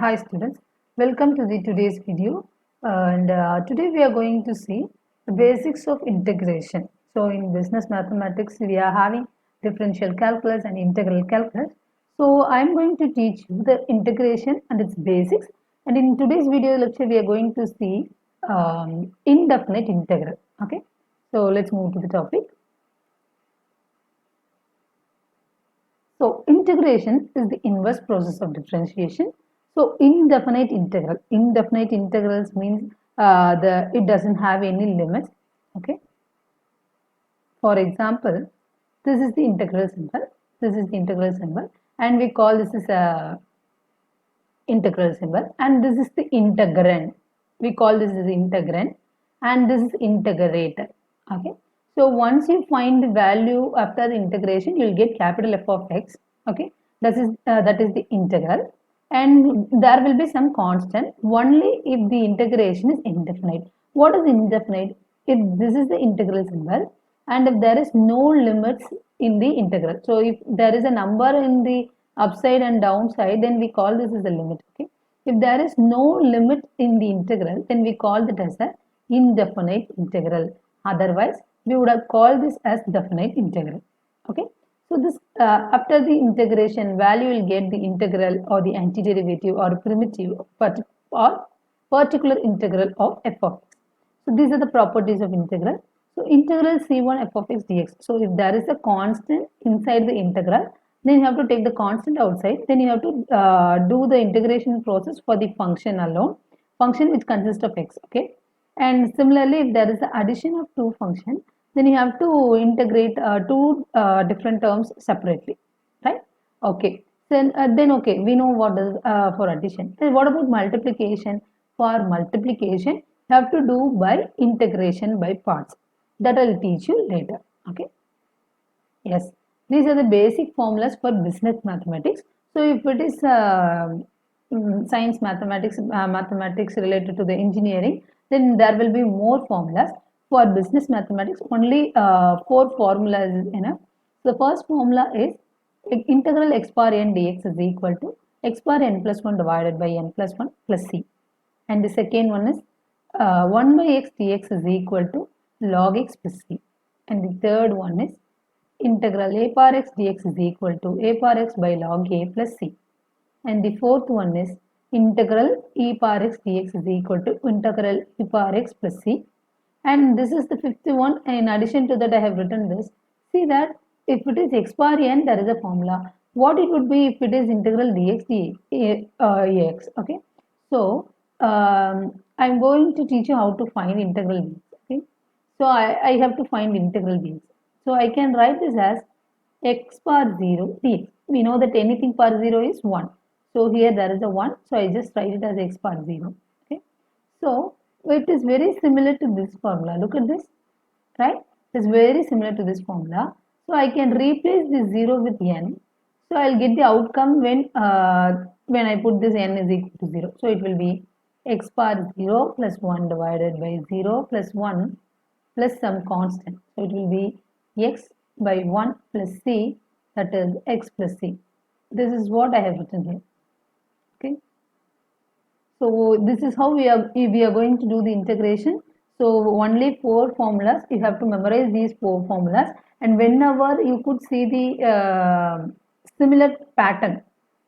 Hi students, welcome to the today's video and today we are going to see the basics of integration. So in business mathematics we are having differential calculus and integral calculus. So I am going to teach you the integration and its basics, and in today's video lecture we are going to see indefinite integral. Okay, so let's move to the topic. So integration is the inverse process of differentiation. So indefinite integrals means it doesn't have any limits. Okay. For example, this is the integral symbol, and we call this is a integral symbol, and this is the integrand. We call this as integrand, and this is integrator. Okay. So once you find the value after the integration, you will get capital F of x. Okay, that is the integral, and there will be some constant only if the integration is indefinite. What is indefinite? If this is the integral symbol, and if there is no limits in the integral. So if there is a number in the upside and downside, then we call this as a limit. Okay. If there is no limit in the integral, then we call it as a indefinite integral. Otherwise, we would have called this as definite integral. Okay. So this after the integration, value will get the integral or the antiderivative or primitive or particular integral of f of x. So these are the properties of integral. So integral c1 f of x dx. So if there is a constant inside the integral, then you have to take the constant outside. Then you have to do the integration process for the function alone, function which consists of x. Okay. And similarly, if there is the addition of two functions, then you have to integrate two different terms separately, right? Okay. Then okay, we know what is for addition. Then what about multiplication? For multiplication, you have to do by integration by parts. That I will teach you later. Okay. Yes, these are the basic formulas for business mathematics. So if it is science mathematics related to the engineering, then there will be more formulas. For business mathematics, only 4 formulas is enough. The first formula is integral x bar n dx is equal to x bar n plus 1 divided by n plus 1 plus c. And the second one is 1 by x dx is equal to log x plus c. And the third one is integral a par x dx is equal to a par x by log a plus c. And the fourth one is integral e par x dx is equal to integral e par x plus c. And this is the fifth one. In addition to that, I have written this. See that if it is x bar n, there is a formula. What it would be if it is integral dx dx, okay. So I'm going to teach you how to find integral dx. Okay. So I have to find integral dx. So I can write this as x bar 0 dx. We know that anything par 0 is 1. So here there is a 1. So I just write it as x bar 0. Okay. So it is very similar to this formula. Look at this, right? It is very similar to this formula. So I can replace this 0 with n. So I'll get the outcome when I put this n is equal to 0. So it will be x bar 0 plus 1 divided by 0 plus 1 plus some constant. So it will be x by 1 plus c, that is x plus c. This is what I have written here. Okay. So this is how we are going to do the integration. So only 4 formulas. You have to memorize these 4 formulas, and whenever you could see the similar pattern,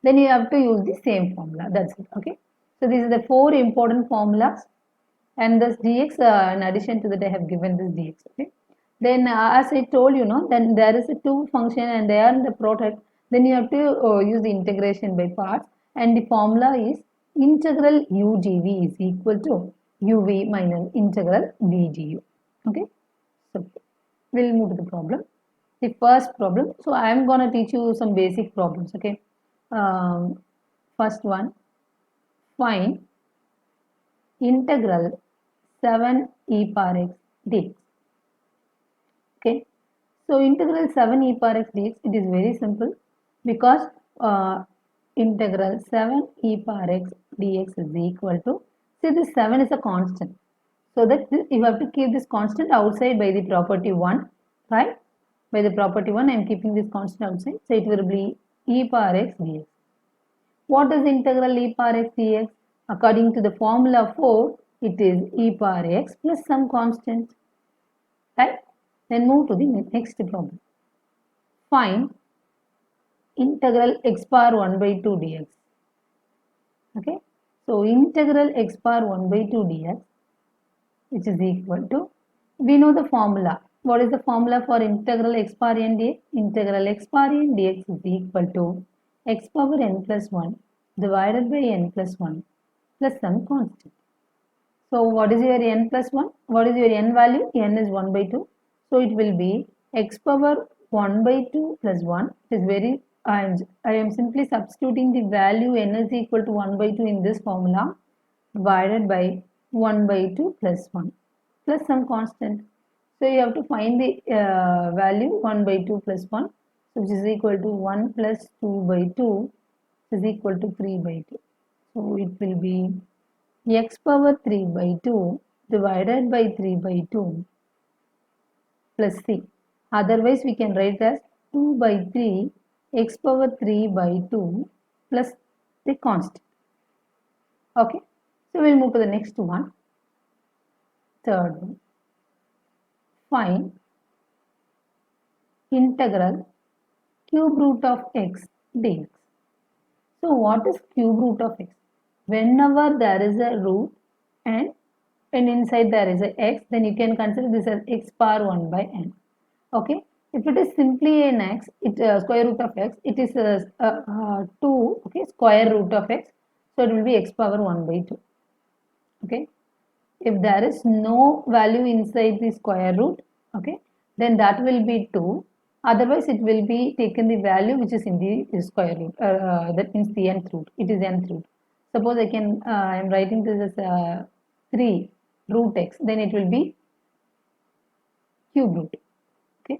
then you have to use the same formula. That's it. Okay. So these are the 4 important formulas, and this dx in addition to that I have given this dx. Okay. Then as I told you, then there is a 2 function and they are in the product. Then you have to use the integration by parts, and the formula is integral u dv is equal to uv minus integral v du. Okay. So we'll move to the problem. The first problem. So I am going to teach you some basic problems. Okay. First one, find integral 7 e par x dx. Okay. So integral 7 e par x dx, it is very simple because integral 7 e par x dx is equal to, see this 7 is a constant. So that you have to keep this constant outside by the property 1, right? By the property 1, I am keeping this constant outside. So it will be e par x dx. What is integral e power x dx? According to the formula 4, it is e power x plus some constant. Right? Then move to the next problem. Find integral x power 1 by 2 dx. Okay. So integral x power 1 by 2 dx, which is equal to, we know the formula. What is the formula for integral x power n dx? Integral x power n dx is equal to x power n plus 1 divided by n plus 1 plus some constant. So what is your n plus 1? What is your n value? N is 1 by 2. So it will be x power 1 by 2 plus 1. It is very, I am simply substituting the value n is equal to 1 by 2 in this formula, divided by 1 by 2 plus 1 plus some constant. So you have to find the value 1 by 2 plus 1, which is equal to 1 plus 2 by 2 is equal to 3 by 2. So it will be x power 3 by 2 divided by 3 by 2 plus c. Otherwise, we can write as 2 by 3 x power 3 by 2 plus the constant. Okay. So we'll move to the next one. Third one. Find integral cube root of x dx. So what is cube root of x? Whenever there is a root and inside there is a x, then you can consider this as x power 1 by n. Okay. If it is simply an x, square root of x, it is 2, okay, square root of x. So it will be x power 1 by 2. Okay. If there is no value inside the square root, okay, then that will be 2. Otherwise, it will be taken the value which is in the square root. That means the nth root. It is nth root. Suppose I am writing this as 3 root x. Then it will be cube root. Okay.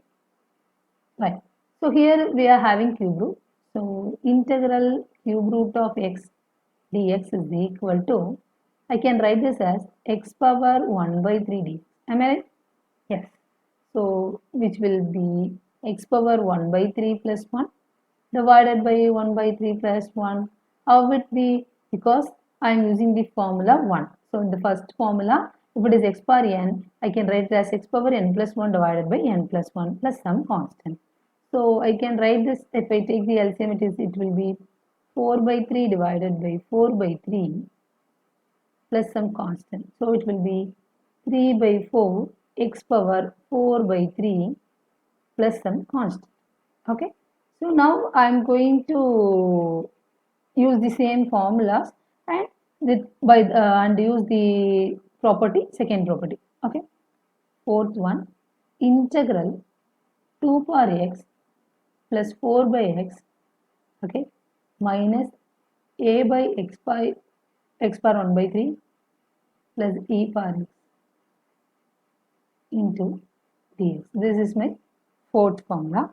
Right. So here we are having cube root. So integral cube root of x dx is equal to, I can write this as x power 1 by 3 dx. Am I right? Yes. So which will be x power 1 by 3 plus 1 divided by 1 by 3 plus 1. How will it be? Because I am using the formula 1. So in the first formula, if it is x power n, I can write it as x power n plus 1 divided by n plus 1 plus some constant. So I can write this, if I take the LCM, it will be 4 by 3 divided by 4 by 3 plus some constant. So it will be 3 by 4 x power 4 by 3 plus some constant. Okay. So now I am going to use the same formulas and and use the property, second property. Okay. Fourth one, integral 2 power x plus 4 by x, okay, minus a by x power 1 by 3 plus e power x into dx. This is my fourth formula.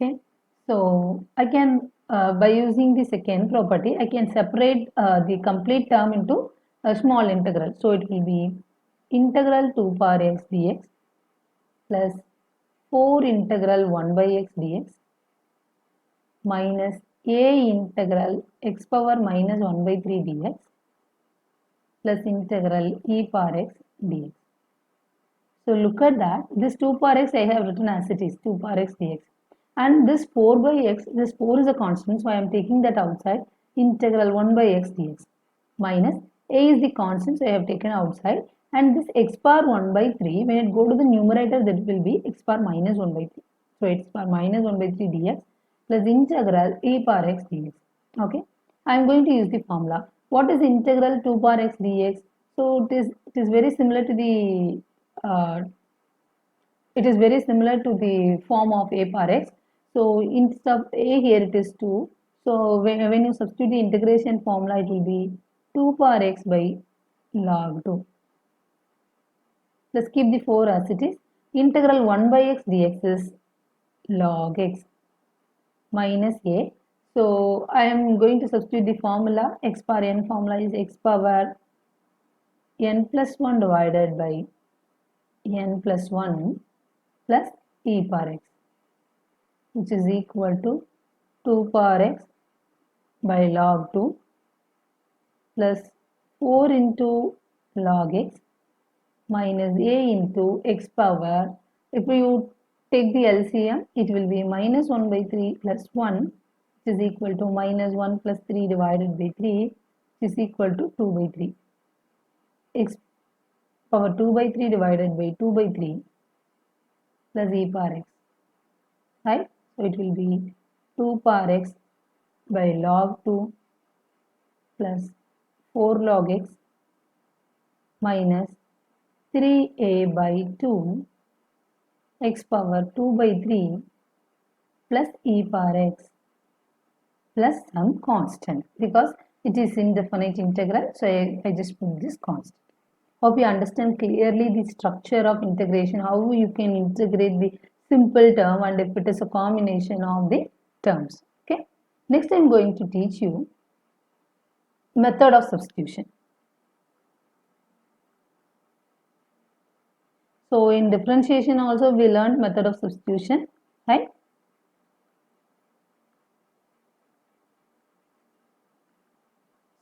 Okay, so I can by using the second property, I can separate the complete term into a small integral. So it will be integral 2 power x dx plus 4 integral 1 by x dx minus a integral x power minus 1 by 3 dx plus integral e power x dx. So look at that. This 2 power x I have written as it is 2 power x dx. And this 4 by x, this 4 is a constant, so I am taking that outside. Integral 1 by x dx minus a is the constant, so I have taken outside. And this x power 1 by 3, when it go to the numerator, that will be x power minus 1 by 3. So x power minus 1 by 3 dx plus integral e power x dx. Okay, I am going to use the formula. What is integral 2 power x dx? So it is very similar to the form of a power x. So instead of a, here it is 2. So when you substitute the integration formula, it will be 2 power x by log 2. Let's keep the 4 as it is. Integral 1 by x dx is log x. minus a. So I am going to substitute the formula. X power n formula is x power n plus 1 divided by n plus 1 plus e power x, which is equal to 2 power x by log 2 plus 4 into log x minus a into x power. If you take the LCM, it will be minus 1 by 3 plus 1, which is equal to minus 1 plus 3 divided by 3, which is equal to 2 by 3. X power 2 by 3 divided by 2 by 3 plus e power x, right? So it will be 2 power x by log 2 plus 4 log x minus 3a by 2 x power 2 by 3 plus e power x plus some constant, because it is indefinite integral, so I just put this constant. Hope you understand clearly the structure of integration, how you can integrate the simple term and if it is a combination of the terms. Okay. Next I am going to teach you method of substitution. So in differentiation also we learned method of substitution, right?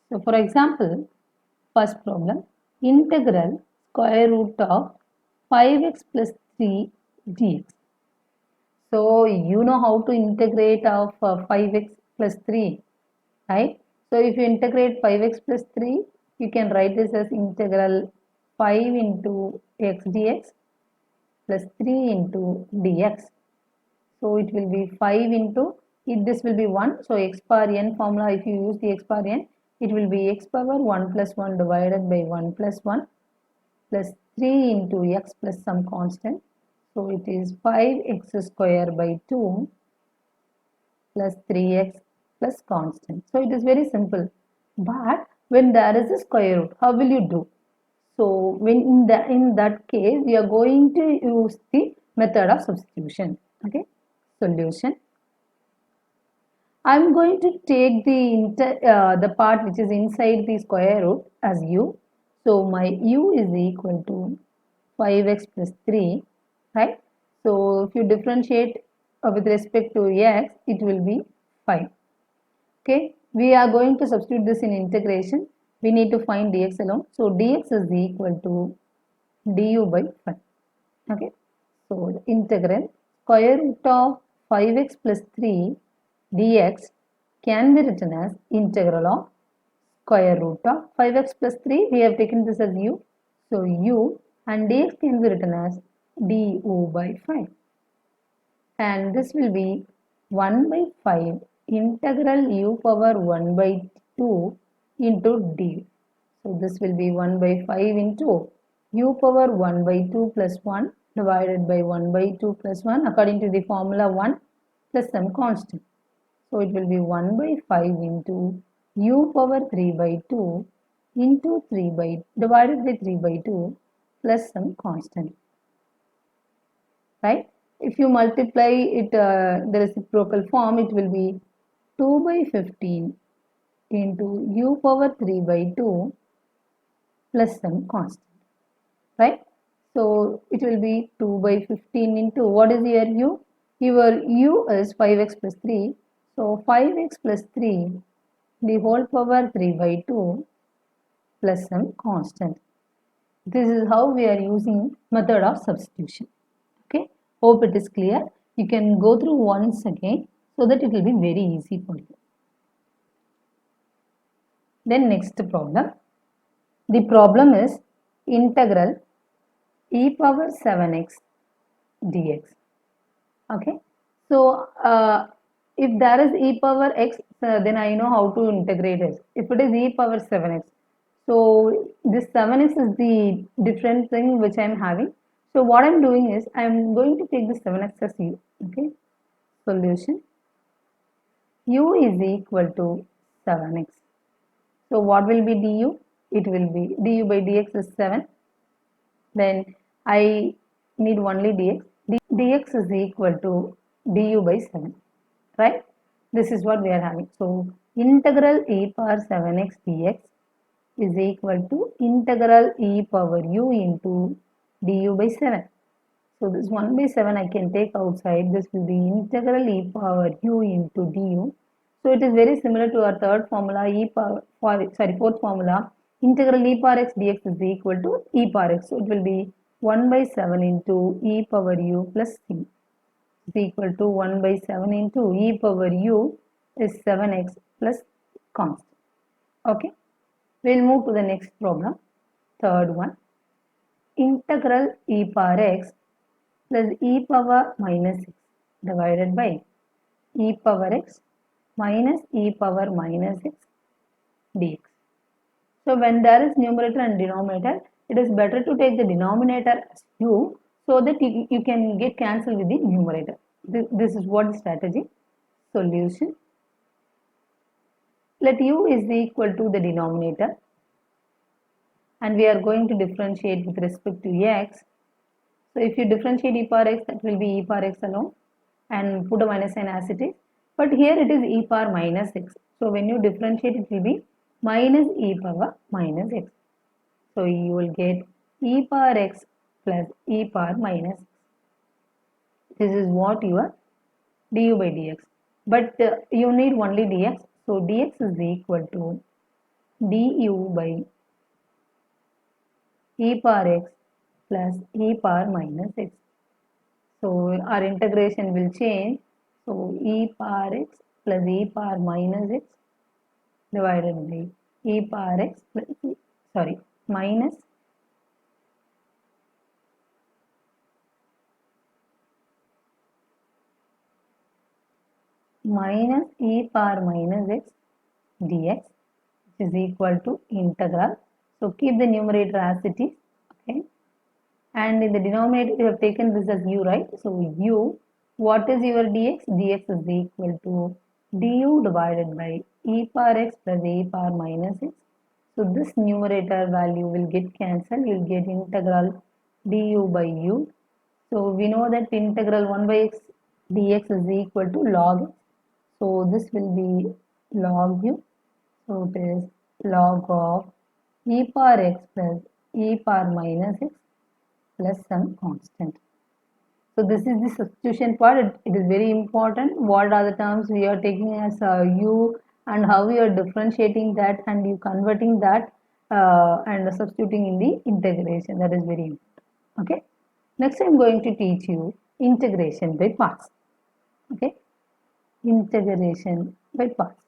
So for example, first problem, integral square root of 5x plus 3 dx. So you know how to integrate of 5x plus 3, right? So if you integrate 5x plus 3, you can write this as integral 5 into x dx plus 3 into dx. So it will be 5 into, this will be 1. So x power n formula, if you use the x power n, it will be x power 1 plus 1 divided by 1 plus 1 plus 3 into x plus some constant. So it is 5x square by 2 plus 3x plus constant. So it is very simple. But when there is a square root, how will you do? So when in that case, we are going to use the method of substitution. Okay. Solution. I am going to take the part which is inside the square root as u. So my u is equal to 5x plus 3, right? So if you differentiate with respect to x, it will be 5. Okay, we are going to substitute this in integration. We need to find dx alone. So dx is equal to du by 5. Okay, so the integral square root of 5x plus 3 dx can be written as integral of square root of 5x plus 3. We have taken this as u. So u and dx can be written as du by 5. And this will be 1 by 5 integral u power 1 by 2 into du. So this will be 1 by 5 into u power 1 by 2 plus 1 divided by 1 by 2 plus 1 according to the formula 1 plus some constant. So it will be 1 by 5 into u power 3 by 2 into 3 by divided by 3 by 2 plus some constant. Right? If you multiply it the reciprocal form, it will be 2 by 15 into u power 3 by 2 plus some constant. Right? So it will be 2 by 15 into, what is your u? Your u is 5x plus 3. So 5x plus 3 the whole power 3 by 2 plus some constant. This is how we are using method of substitution. Okay. Hope it is clear. You can go through once again so that it will be very easy for you. Then next problem. The problem is integral e power 7x dx. Okay. So if there is e power x, then I know how to integrate it. If it is e power 7x, so this 7x is the different thing which I am having. So what I am doing is I am going to take this 7x as u. Okay. Solution. U is equal to 7x. So what will be du? It will be du by dx is 7. Then I need only dx. dx is equal to du by 7. Right? This is what we are having. So integral e power 7x dx is equal to integral e power u into du by 7. So this 1 by 7 I can take outside. This will be integral e power u into du. So it is very similar to our third formula, fourth formula. Integral e power x dx is equal to e power x. So it will be 1 by 7 into e power u plus c is equal to 1 by 7 into e power u is 7x plus constant. Okay. We'll move to the next problem. Third one. Integral e power x plus e power minus 6 divided by e power x minus e power minus 6 dx. So when there is numerator and denominator, it is better to take the denominator as u so that you can get cancelled with the numerator. This is what the strategy. Solution. Let u is equal to the denominator and we are going to differentiate with respect to x. So if you differentiate e power x, that will be e power x alone and put a minus sign as it is. But here it is e power minus x. So when you differentiate, it will be minus e power minus x. So you will get e power x plus e power minus x. This is what your du by dx. But you need only dx. So dx is equal to du by e power x plus e power minus x. So our integration will change. So e power x plus e power minus x divided by e power x plus, minus e power minus x dx, which is equal to integral. So keep the numerator as it is. Okay. And in the denominator, you have taken this as u, right? So u, what is your dx? Dx is equal to du divided by e power x plus e power minus x. So this numerator value will get cancelled. You will get integral du by u. So we know that integral 1 by x dx is equal to log x. So this will be log u. So it is log of e power x plus e power minus x plus some constant. So this is the substitution part. It is very important. What are the terms we are taking as u and how we are differentiating that and you converting that and substituting in the integration. That is very important. Okay. Next I am going to teach you integration by parts. Okay. Integration by parts.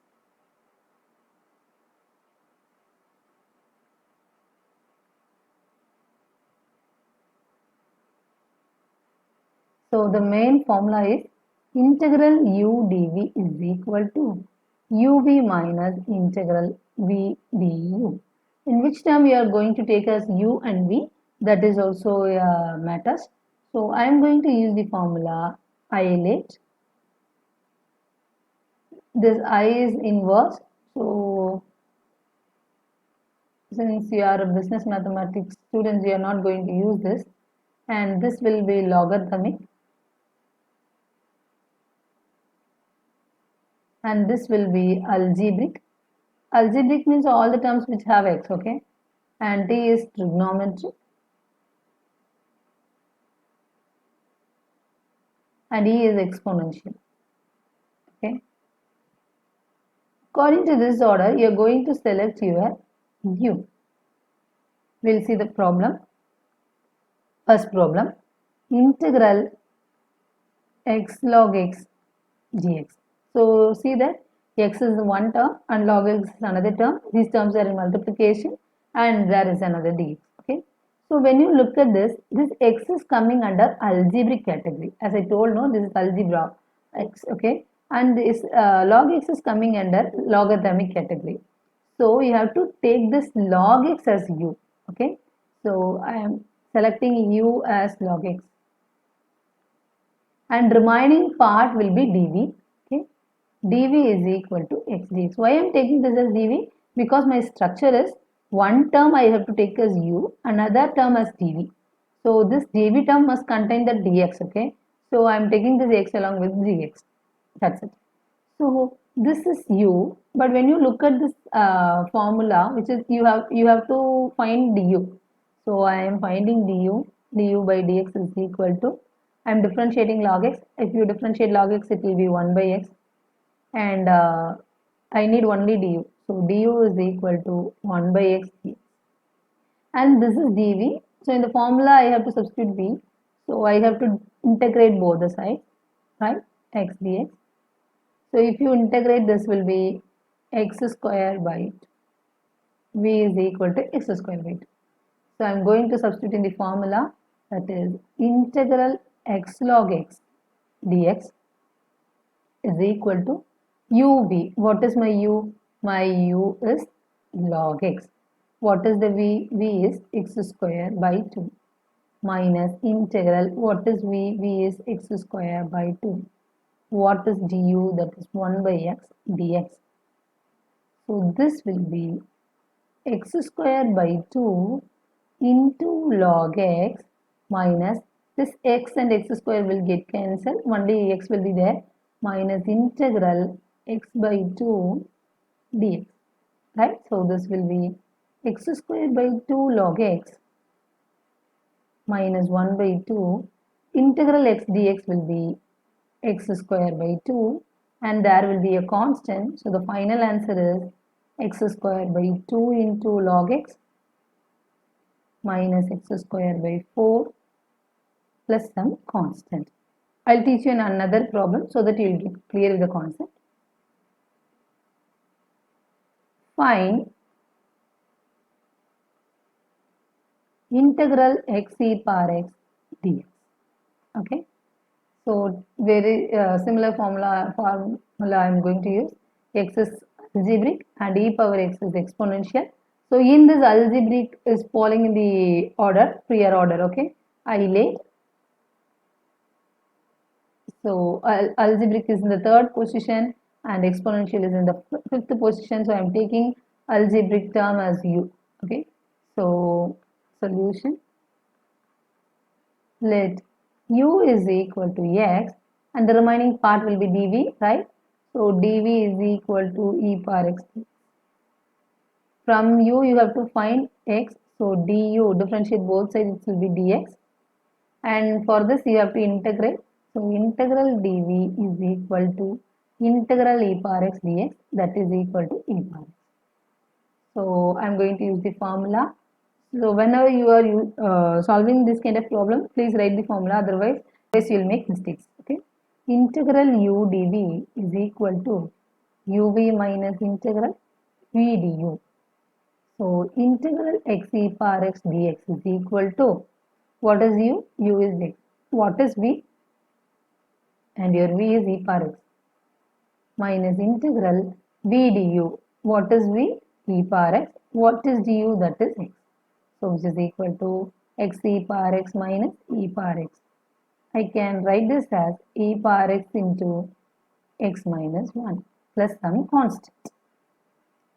So the main formula is integral u dv is equal to uv minus integral v du. In which term we are going to take as u and v, that is also matters. So I am going to use the formula isolate. This I is inverse. So since you are a business mathematics students, you are not going to use this, and this will be logarithmic. And this will be algebraic. Algebraic means all the terms which have x, okay? And t is trigonometric. And e is exponential, okay? According to this order, you are going to select your u. We'll see the problem. First problem, integral x log x dx. So see that x is one term and log x is another term. These terms are in multiplication and there is another dx. Okay. So when you look at this x is coming under algebraic category. As I told, no, this is algebra x. Okay. And this log x is coming under logarithmic category. So you have to take this log x as u. Okay. So I am selecting u as log x. And remaining part will be dv. Okay. dv is equal to x dx. Why I am taking this as dv? Because my structure is one term I have to take as u, another term as dv. So this dv term must contain the dx. Okay. So I am taking this x along with dx. That's it. So this is u, but when you look at this formula, which is you have to find du. So I am finding du by dx is equal to, I am differentiating log x. If you differentiate log x, it will be 1 by x, and I need only du. So du is equal to 1 by x, and this is dv. So in the formula, I have to substitute v. So I have to integrate both the sides, right? X dx. So if you integrate, this will be x square by 2. V is equal to x square by 2. So I am going to substitute in the formula, that is integral x log x dx is equal to uv. What is my u? My u is log x. What is the v? V is x square by 2 minus integral. What is v? V is x square by 2. What is du? That is 1 by x dx. So this will be x square by 2 into log x minus this x and x square will get cancelled. Only x will be there, minus integral x by 2 dx. Right? So this will be x square by 2 log x minus 1 by 2. Integral x dx will be x square by 2, and there will be a constant. So the final answer is x square by 2 into log x minus x square by 4 plus some constant. I'll teach you in another problem so that you will get clear with the concept. Find integral x e power x dx. Okay. So very similar formula I am going to use. X is algebraic and e power x is exponential. So in this algebraic is falling in the order, prior order. Okay. I lay. So algebraic is in the third position and exponential is in the fifth position. So I am taking algebraic term as u. Okay. So solution. Let u is equal to x and the remaining part will be dv, right? So dv is equal to e power x. From u you have to find x. So du, differentiate both sides, it will be dx. And for this you have to integrate. So integral dv is equal to integral e power x dx, that is equal to e power x. So I am going to use the formula. So whenever you are solving this kind of problem, please write the formula, otherwise you will make mistakes. Okay. Integral u dv is equal to uv minus integral v du. So integral x e power x dx is equal to, what is u? U is x. What is v? And your v is e power x minus integral v du. What is v? E power x. What is du? That is x. So which is equal to x e power x minus e power x. I can write this as e power x into x minus 1 plus some constant.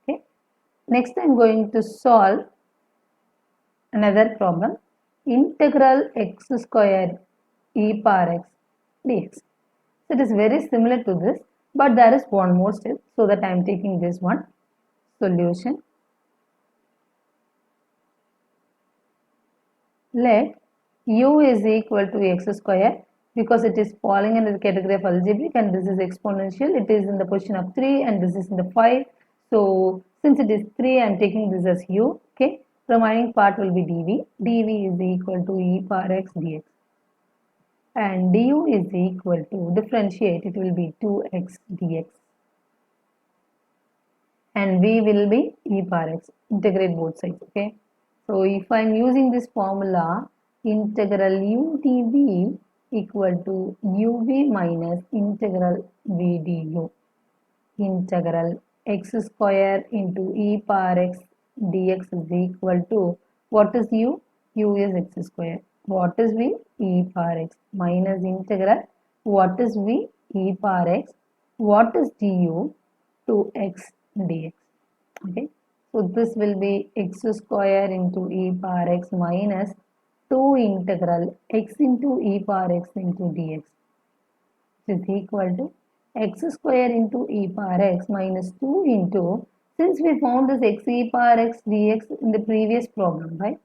Okay. Next I am going to solve another problem. Integral x square e power x dx. So it is very similar to this, but there is one more step, so that I am taking this one. Solution. Let u is equal to x square, because it is falling under the category of algebraic and this is exponential. It is in the position of 3 and this is in the 5. So since it is 3, I am taking this as u. Okay. Remaining part will be dv. dv is equal to e power x dx. And du is equal to, differentiate, it will be 2x dx. And v will be e power x. Integrate both sides. Okay. So if I am using this formula, integral u dv equal to uv minus integral v du. Integral x square into e power x dx is equal to, what is u? U is x square. What is v? E power x minus integral, what is v? E power x. What is du? 2x dx. Okay. So this will be x square into e power x minus 2 integral x into e power x into dx, which is equal to x square into e power x minus 2 into, since we found this x e power x dx in the previous problem, right?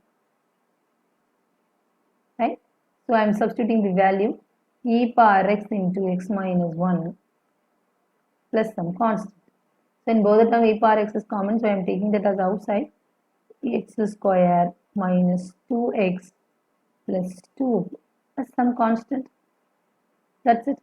Right? So I am substituting the value e power x into x minus 1 plus some constant. So in both the term e power x is common, so I am taking that as outside. X square minus 2x plus 2 plus some constant. That's it.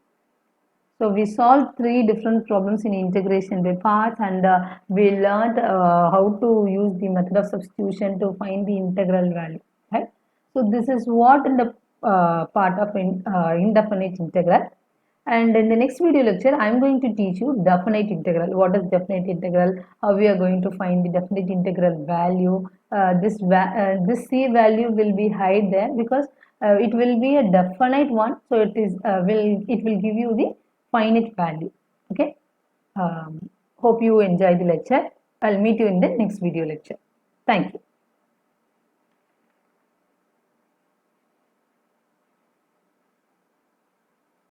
So we solved three different problems in integration by parts, and we learned how to use the method of substitution to find the integral value. Right? So this is what in the part of indefinite integral. And in the next video lecture, I am going to teach you definite integral. What is definite integral? How we are going to find the definite integral value. This c value will be hide there because it will be a definite one. So it will give you the finite value. Okay. Hope you enjoy the lecture. I'll meet you in the next video lecture. Thank you.